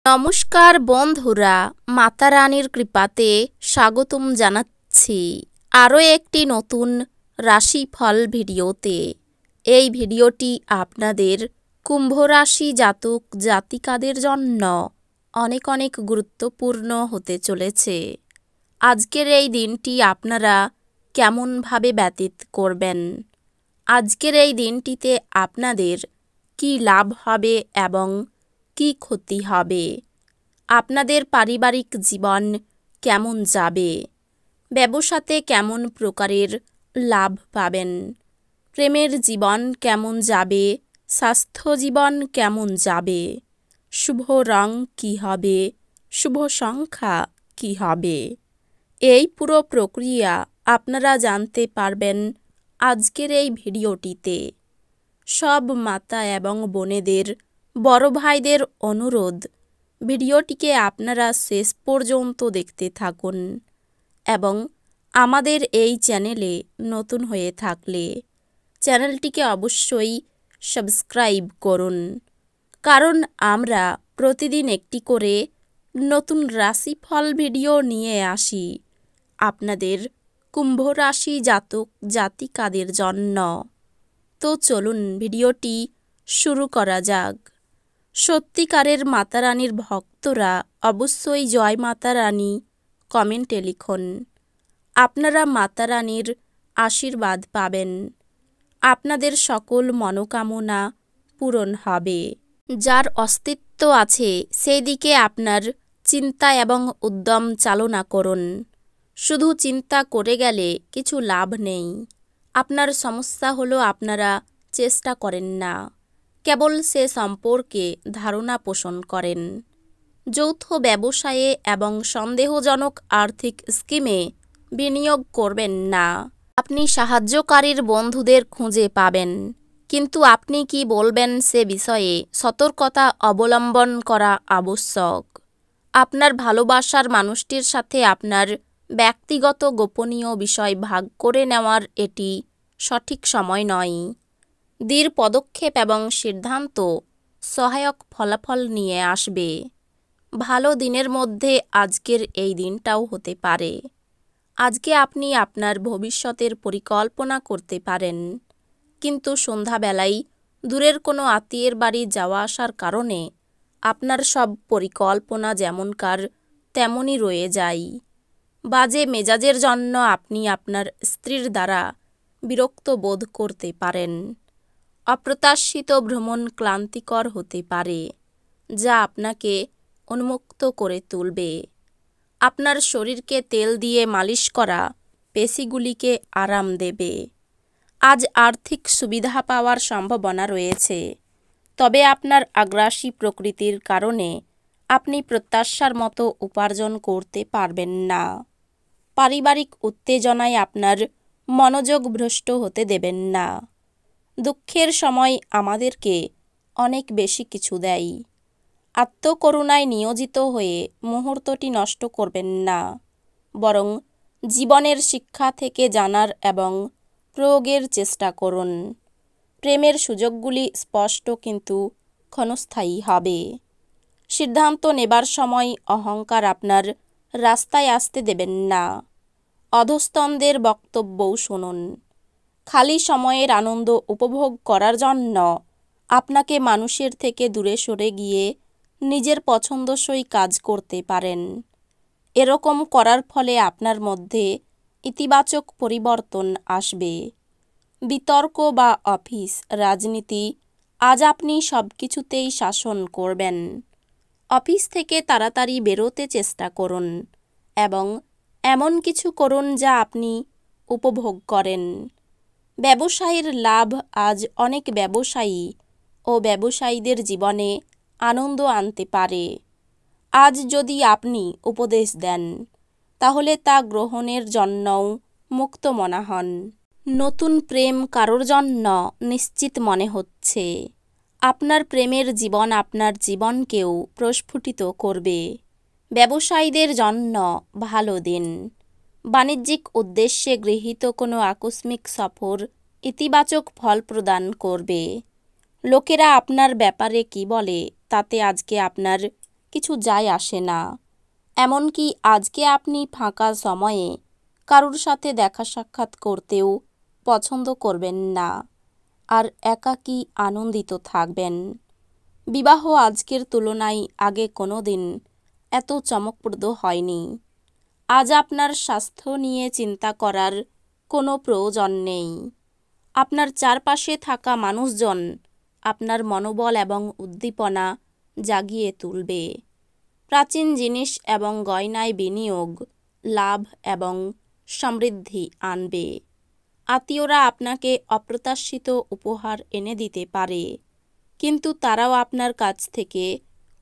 নমস্কার বন্ধুরা, মাতা রানীর কৃপাতে স্বাগতম জানাচ্ছি আরও একটি নতুন রাশিফল ভিডিওতে। এই ভিডিওটি আপনাদের কুম্ভ রাশি জাতক জাতিকাদের জন্য অনেক অনেক গুরুত্বপূর্ণ হতে চলেছে। আজকের এই দিনটি আপনারা কেমনভাবে ব্যতীত করবেন, আজকের এই দিনটিতে আপনাদের কি লাভ হবে এবং কি ক্ষতি হবে, আপনাদের পারিবারিক জীবন কেমন যাবে, ব্যবসাতে কেমন প্রকারের লাভ পাবেন, প্রেমের জীবন কেমন যাবে, স্বাস্থ্য জীবন কেমন যাবে, শুভ রং কী হবে, শুভ সংখ্যা কী হবে, এই পুরো প্রক্রিয়া আপনারা জানতে পারবেন আজকের এই ভিডিওটিতে। সব মাতা এবং বোনেদের, বড় ভাইদের অনুরোধ, ভিডিওটিকে আপনারা শেষ পর্যন্ত দেখতে থাকুন এবং আমাদের এই চ্যানেলে নতুন হয়ে থাকলে চ্যানেলটিকে অবশ্যই সাবস্ক্রাইব করুন, কারণ আমরা প্রতিদিন একটি করে নতুন রাশিফল ভিডিও নিয়ে আসি আপনাদের কুম্ভ রাশি জাতক জাতিকাদের জন্য। তো চলুন ভিডিওটি শুরু করা যাক। সত্যিকারের মাতা রানীর ভক্তরা অবশ্যই জয় মাতা রানী কমেন্টে লিখুন। আপনারা মাতা রানীর আশীর্বাদ পাবেন, আপনাদের সকল মনোকামনা পূরণ হবে। যার অস্তিত্ব আছে সেই দিকে আপনার চিন্তা এবং উদ্যম চালনা করুন। শুধু চিন্তা করে গেলে কিছু লাভ নেই। আপনার সমস্যা হলো আপনারা চেষ্টা করেন না, কেবল সে সম্পর্কে ধারণা পোষণ করেন। যৌথ ব্যবসায়ে এবং সন্দেহজনক আর্থিক স্কিমে বিনিয়োগ করবেন না। আপনি সাহায্যকারীর বন্ধুদের খুঁজে পাবেন, কিন্তু আপনি কি বলবেন সে বিষয়ে সতর্কতা অবলম্বন করা আবশ্যক। আপনার ভালোবাসার মানুষটির সাথে আপনার ব্যক্তিগত গোপনীয় বিষয় ভাগ করে নেওয়ার এটি সঠিক সময় নয়। দৃঢ় পদক্ষেপ এবং সিদ্ধান্ত সহায়ক ফলাফল নিয়ে আসবে। ভালো দিনের মধ্যে আজকের এই দিনটাও হতে পারে। আজকে আপনি আপনার ভবিষ্যতের পরিকল্পনা করতে পারেন, কিন্তু সন্ধ্যাবেলায় দূরের কোনো আত্মীয়ের বাড়ি যাওয়া আসার কারণে আপনার সব পরিকল্পনা যেমনকার তেমনই রয়ে যায়। বাজে মেজাজের জন্য আপনি আপনার স্ত্রীর দ্বারা বিরক্ত বোধ করতে পারেন। অপ্রত্যাশিত ভ্রমণ ক্লান্তিকর হতে পারে, যা আপনাকে উন্মুক্ত করে তুলবে। আপনার শরীরকে তেল দিয়ে মালিশ করা পেশিগুলিকে আরাম দেবে। আজ আর্থিক সুবিধা পাওয়ার সম্ভাবনা রয়েছে, তবে আপনার আগ্রাসী প্রকৃতির কারণে আপনি প্রত্যাশার মতো উপার্জন করতে পারবেন না। পারিবারিক উত্তেজনায় আপনার মনোযোগ ভ্রষ্ট হতে দেবেন না। দুঃখের সময় আমাদেরকে অনেক বেশি কিছু দেয়। আত্মকরুণায় নিয়োজিত হয়ে মুহূর্তটি নষ্ট করবেন না, বরং জীবনের শিক্ষা থেকে জানার এবং প্রয়োগের চেষ্টা করুন। প্রেমের সুযোগগুলি স্পষ্ট কিন্তু ক্ষণস্থায়ী হবে। সিদ্ধান্ত নেবার সময় অহংকার আপনার রাস্তায় আসতে দেবেন না। অধস্তনদের বক্তব্যও শুনুন। খালি সময়ের আনন্দ উপভোগ করার জন্য আপনাকে মানুষের থেকে দূরে সরে গিয়ে নিজের পছন্দসই কাজ করতে পারেন। এরকম করার ফলে আপনার মধ্যে ইতিবাচক পরিবর্তন আসবে। বিতর্ক বা অফিস রাজনীতি, আজ আপনি সব কিছুতেই শাসন করবেন। অফিস থেকে তাড়াতাড়ি বেরোতে চেষ্টা করুন এবং এমন কিছু করুন যা আপনি উপভোগ করেন। ব্যবসায়ের লাভ, আজ অনেক ব্যবসায়ী ও ব্যবসায়ীদের জীবনে আনন্দ আনতে পারে। আজ যদি আপনি উপদেশ দেন, তাহলে তা গ্রহণের জন্যও মুক্ত মনা হন। নতুন প্রেম কারোর জন্য নিশ্চিত মনে হচ্ছে। আপনার প্রেমের জীবন আপনার জীবনকেও প্রস্ফুটিত করবে। ব্যবসায়ীদের জন্য ভালো দিন। বাণিজ্যিক উদ্দেশ্যে গৃহীত কোনো আকস্মিক সফর ইতিবাচক ফল প্রদান করবে। লোকেরা আপনার ব্যাপারে কি বলে তাতে আজকে আপনার কিছু যায় আসে না। এমনকি আজকে আপনি ফাঁকা সময়ে কারুর সাথে দেখা সাক্ষাৎ করতেও পছন্দ করবেন না, আর একাকী আনন্দিত থাকবেন। বিবাহ আজকের তুলনায় আগে কোনো দিন এত চমকপ্রদ হয়নি। আজ আপনার স্বাস্থ্য নিয়ে চিন্তা করার কোনো প্রয়োজন নেই। আপনার চারপাশে থাকা মানুষজন আপনার মনোবল এবং উদ্দীপনা জাগিয়ে তুলবে। প্রাচীন জিনিস এবং গয়নায় বিনিয়োগ লাভ এবং সমৃদ্ধি আনবে। আত্মীয়রা আপনাকে অপ্রত্যাশিত উপহার এনে দিতে পারে, কিন্তু তারাও আপনার কাছ থেকে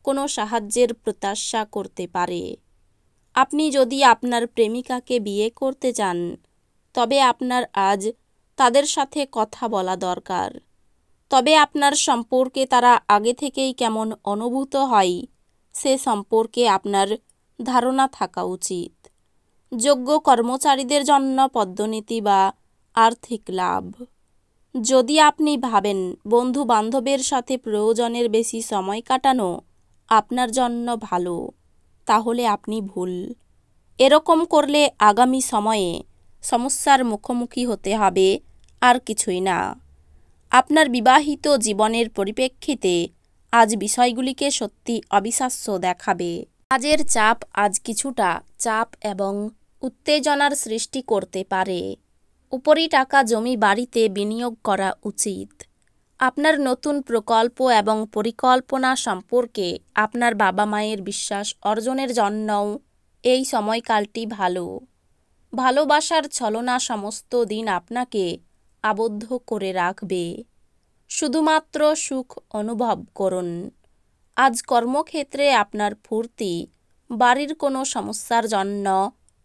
কোনো সাহায্যের প্রত্যাশা করতে পারে। আপনি যদি আপনার প্রেমিকাকে বিয়ে করতে চান, তবে আপনার আজ তাদের সাথে কথা বলা দরকার। তবে আপনার সম্পর্কে তারা আগে থেকেই কেমন অনুভূত হয় সে সম্পর্কে আপনার ধারণা থাকা উচিত। যোগ্য কর্মচারীদের জন্য পদোন্নতি বা আর্থিক লাভ। যদি আপনি ভাবেন বন্ধু বান্ধবের সাথে প্রয়োজনের বেশি সময় কাটানো আপনার জন্য ভালো, তাহলে আপনি ভুল। এরকম করলে আগামী সময়ে সমস্যার মুখোমুখি হতে হবে, আর কিছুই না। আপনার বিবাহিত জীবনের পরিপ্রেক্ষিতে আজ বিষয়গুলিকে সত্যি অবিশ্বাস্য দেখাবে। কাজের চাপ আজ কিছুটা চাপ এবং উত্তেজনার সৃষ্টি করতে পারে। উপরি টাকা জমি বাড়িতে বিনিয়োগ করা উচিত। আপনার নতুন প্রকল্প এবং পরিকল্পনা সম্পর্কে আপনার বাবা মায়ের বিশ্বাস অর্জনের জন্যও এই সময়কালটি ভালো। ভালোবাসার ছলনা সমস্ত দিন আপনাকে আবদ্ধ করে রাখবে। শুধুমাত্র সুখ অনুভব করুন। আজ কর্মক্ষেত্রে আপনার ফুর্তি বাড়ির কোনো সমস্যার জন্য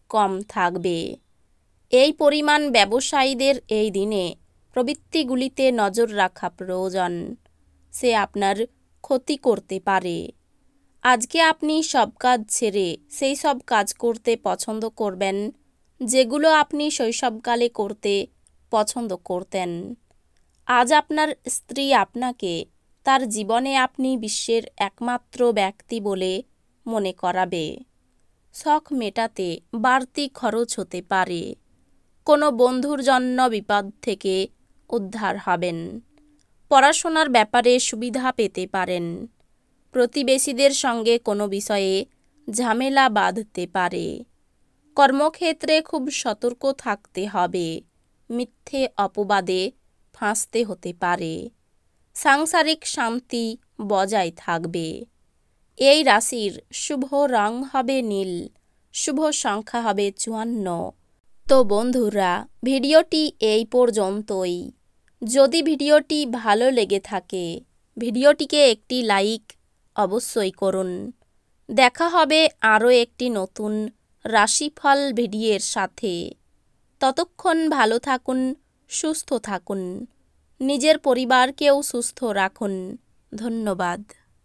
কম থাকবে। এই পরিমাণ ব্যবসায়ীদের এই দিনে প্রবৃত্তিগুলিতে নজর রাখা প্রয়োজন। সে আপনার ক্ষতি করতে পারে। আজকে আপনি সব কাজ ছেড়ে সেই সব কাজ করতে পছন্দ করবেন যেগুলো আপনি শৈশবকালে করতে পছন্দ করতেন। আজ আপনার স্ত্রী আপনাকে তার জীবনে আপনি বিশ্বের একমাত্র ব্যক্তি বলে মনে করাবে। শখ মেটাতে বাড়তি খরচ হতে পারে। কোনো বন্ধুর জন্য বিপদ থেকে উদ্ধার হবেন। পড়াশোনার ব্যাপারে সুবিধা পেতে পারেন। প্রতিবেশীদের সঙ্গে কোনো বিষয়ে ঝামেলা বাঁধতে পারে। কর্মক্ষেত্রে খুব সতর্ক থাকতে হবে। মিথ্যে অপবাদে ফাঁসতে হতে পারে। সাংসারিক শান্তি বজায় থাকবে। এই রাশির শুভ রং হবে নীল, শুভ সংখ্যা হবে 54। তো বন্ধুরা, ভিডিওটি এই পর্যন্তই। যদি ভিডিওটি ভালো লেগে থাকে, ভিডিওটিকে একটি লাইক অবশ্যই করুন। দেখা হবে আরও একটি নতুন রাশিফল ভিডিওর সাথে। ততক্ষণ ভালো থাকুন, সুস্থ থাকুন, নিজের পরিবারকেও সুস্থ রাখুন। ধন্যবাদ।